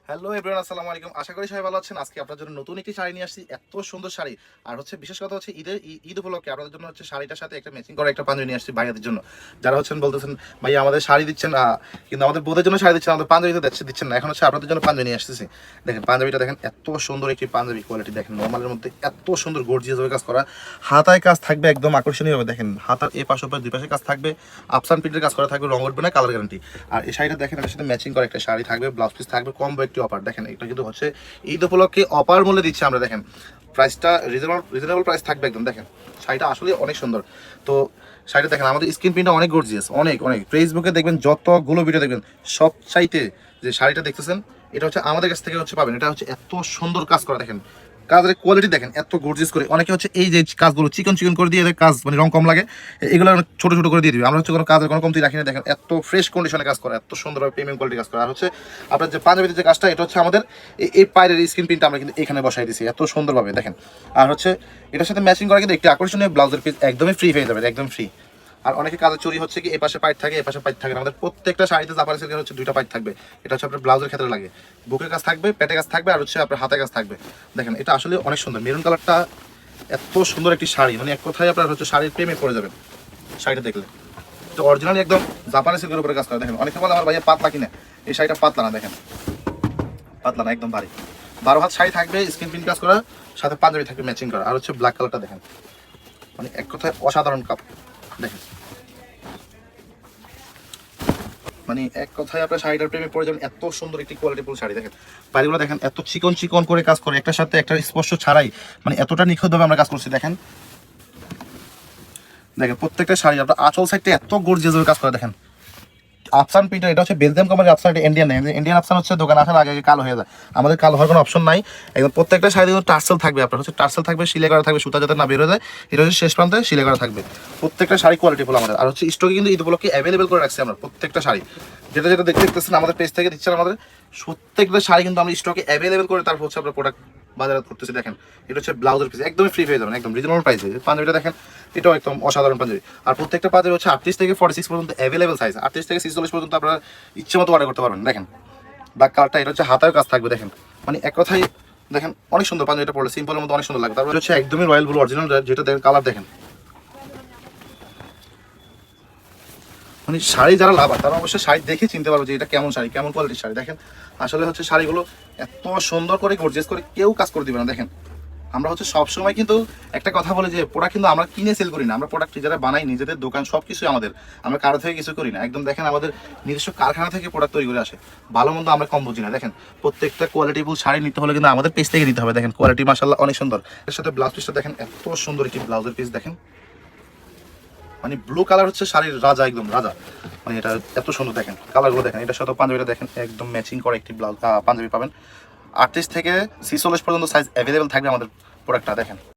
Hello everyone, আসসালামু আলাইকুম। আশা করি সবাই ভালো আছেন। আজকে আপনার জন্য নতুন একটি শাড়ি নিয়ে আসছি। এত সুন্দর শাড়ি। আর বিশেষ কথা হচ্ছে ঈদ উপলক্ষে আপনাদের জন্য শাড়িটার সাথে একটা ম্যাচিং করা একটা পাঞ্জাবি নিয়ে আসছি ভাইয়াদের জন্য। যারা বলতেছেন ভাইয়া আমাদের শাড়ি দিচ্ছেন, কিন্তু আমাদের বোধের জন্য শাড়ি দিচ্ছেন, আমাদের পাঞ্জাবি তো দিচ্ছেন না। এখন আপনাদের জন্য পাঞ্জাবি নিয়ে আসতেছি। দেখেন পাঞ্জাবিটা দেখেন, এত সুন্দর একটি পাঞ্জাবি, কোয়ালিটি দেখেন নরমালের মধ্যে এত সুন্দর গর্জিয়াস ভাবে কাজ করা। হাতায় কাজ থাকবে একদম আকর্ষণীয় হবে। দেখেন হাতার এই পাশে দুই পাশে কাজ থাকবে, আপসান প্রিন্টের কাজ করা থাকবে, রং উঠবে না, কালার গ্যারান্টি। আর এই শাড়িটা দেখেন এটার সাথে ম্যাচিং করা একটা শাড়ি থাকবে, ব্লাউজ পিস থাকবে, কম্বো একটি অফার। দেখেন এটা কিন্তু ঈদ উপলক্ষে অফার মূল্যে দিচ্ছি আমরা। দেখেন প্রাইসটা রিজনেবল প্রাইস থাকবে একদম। দেখেন শাড়িটা আসলে অনেক সুন্দর। তো শাড়িটা দেখেন, আমাদের স্ক্রিন প্রিন্টটা অনেক গর্জিয়াস, অনেক অনেক। ফেসবুকে দেখবেন যতগুলো ভিডিও দেখবেন, সব চাইতে যে শাড়িটা দেখতেছেন এটা আমাদের কাছ থেকে পাবেন। এটা এত সুন্দর কাজ করা। দেখেন কাজের কোয়ালিটি দেখেন, এত গর্জিয়াস করে। অনেকে এই যে কাজগুলো চিকন চিকন করে দিয়ে কাজ, মানে রং কম লাগে, এগুলো ছোট ছোট করে দিয়ে দিবে। আমরা কোনো কাজের কোনো কমতি রাখি না। দেখেন এত ফ্রেশ কন্ডিশনে কাজ করা, এত সুন্দরভাবে প্রিমিয়াম কোয়ালিটি কাজ করা। আর আপনার যে পাঞ্জাবিতে যে কাজটা, এটা আমাদের এই পায়ের স্ক্রিন প্রিন্টটা আমরা কিন্তু এখানে বসাই দিয়েছি এত সুন্দরভাবে। দেখেন আর এটার সাথে ম্যাচিং করা কিন্তু একটি আকর্ষণীয় ব্লাউজের পিস একদমই ফ্রি হয়ে যাবে, একদম ফ্রি। আর অনেকে কাজের চুরি কি এ পাশে পাইট থাকে, এ পাশে পাইট থাকে না। আমাদের প্রত্যেকটা শাড়িতে জাপানি সিল্কের দুইটা পাইট থাকবে। এটা আপনার ব্লাউজের ক্ষেত্রে লাগে, বুকের কাজ থাকবে, পেটে কাজ থাকবে, আর আপনার হাতে কাজ থাকবে। দেখেন এটা আসলে অনেক সুন্দর। মেরুন কালারটা এত সুন্দর একটি শাড়ি, মানে এক কথায় আপনার শাড়ির প্রেমে পড়ে যাবেন শাড়িটা দেখলে। তো অরিজিনালি একদম জাপানি সিল্কের উপরে কাজ করা। দেখেন অনেকে বলে আমার ভাইয়া পাতলা কিনে, এই শাড়িটা পাতলা না। দেখেন পাতলা না, একদম ভারী। 12 হাত শাড়ি থাকবে, স্ক্রিন প্রিন্ট কাজ করা, সাথে পাঞ্জাবি থাকবে ম্যাচিং করা। আর ব্ল্যাক কালারটা দেখেন, মানে এক কথায় অসাধারণ কাপ। দেখেন মানে এক কথায় আপনার শাড়িটার প্রেমে পড়ে যাবেন। এত সুন্দর একটি কোয়ালিটিফুল শাড়ি। দেখেন বাড়িগুলো দেখেন, এত চিকন চিকন করে কাজ করে, একটার সাথে একটা স্পর্শ ছাড়াই, মানে এতটা নিখুঁতভাবে আমরা কাজ করছি। দেখেন দেখেন প্রত্যেকটা শাড়ি আপনার আঁচল সাইডটা এত গর্জিয়াসভাবে কাজ করে। দেখেন আফসান প্রিন্টার, এটা বেলজিয়াম কোম্পানির আফসান, এটা ইন্ডিয়ান আফসান দোকান আসার আগে কালো হয়ে যায়। আমাদের কালো হওয়ার কোনো অপশন নাই। একদম প্রত্যেকটা শাড়ি টার্সেল থাকবে, আপনার টার্সেল থাকবে, সিলাই করা থাকবে, সুতা যাতে না বের হয়ে যায়। এটা শেষ প্রান্তে সিলাই করা থাকবে। প্রত্যেকটা শাড়ি কোয়ালিটিফুল আমাদের। আর স্টকে কিন্তু ঈদ উপলক্ষে অ্যাভেলেবেল করে রাখছি আমরা প্রত্যেকটা শাড়ি। যেটা যেটা দেখতেছেন আমাদের পেজ থেকে দিচ্ছেন, আমাদের প্রত্যেকটা শাড়ি কিন্তু আমরা স্টকে অ্যাভেলেবেল করে তারপর আপনার প্রোডাক্ট বাজারে করতেছি। দেখেন এটা ব্লাউজের পিস একদমই ফ্রি পেয়ে যাবেন, একদম রিজনেবল প্রাইসে। পাঞ্জাবিটা দেখেন, এটাও একদম অসাধারণ পাঞ্জাবি। আর প্রত্যেকটা পাঞ্জাবি 38 থেকে 46 পর্যন্ত অ্যাভেলেবেল সাইজ। 38 থেকে 46 পর্যন্ত আপনারা ইচ্ছে মতো অর্ডার করতে পারবেন। দেখেন ব্ল্যাক কালারটা, এটা হাতায় কাজ থাকবে। দেখেন মানে এক কথায় দেখেন অনেক সুন্দর পাঞ্জাবিটা পড়লে সিম্পলের মধ্যে অনেক সুন্দর লাগবে। তারপর একদমই রয়্যাল ব্লু অরিজিনাল, যেটা দেখেন কালার দেখেন, মানে শাড়ি যারা লাভার তারা অবশ্যই শাড়ি দেখে চিনতে পারবে যে এটা কেমন শাড়ি, কেমন কোয়ালিটির শাড়ি। দেখেন আসলে শাড়িগুলো এত সুন্দর করে গর্জিয়াস করে কেউ কাজ করে দিবে না। দেখেন আমরা সবসময় কিন্তু একটা কথা বলি যে প্রোডাক্ট কিন্তু আমরা কিনে সেল করি না, আমরা প্রোডাক্ট যারা বানাই, নিজেদের দোকান, সব কিছুই আমাদের। আমরা কারো থেকে কিছু করি না, একদম দেখেন আমাদের নিজস্ব কারখানা থেকে প্রোডাক্ট তৈরি করে আসে। ভালো মন্দ আমরা কম বুঝি না। দেখেন প্রত্যেকটা কোয়ালিটিফুল শাড়ি নিতে হলে কিন্তু আমাদের পেজ থেকে নিতে হবে। দেখেন কোয়ালিটি মাশাআল্লাহ অনেক সুন্দর। এর সাথে ব্লাউজ পিসটা দেখেন, এত সুন্দর একটি ব্লাউজের পিস। দেখেন মানে ব্লু কালার শাড়ির রাজা, একদম রাজা। মানে এটা এত সুন্দর। দেখেন কালারগুলো দেখেন, এটার সাথে পাঞ্জাবিটা দেখেন একদম ম্যাচিং করে একটি ব্লাউজ পাঞ্জাবি পাবেন। 38 থেকে 46 পর্যন্ত সাইজ অ্যাভেলেবেল থাকবে আমাদের প্রোডাক্টটা। দেখেন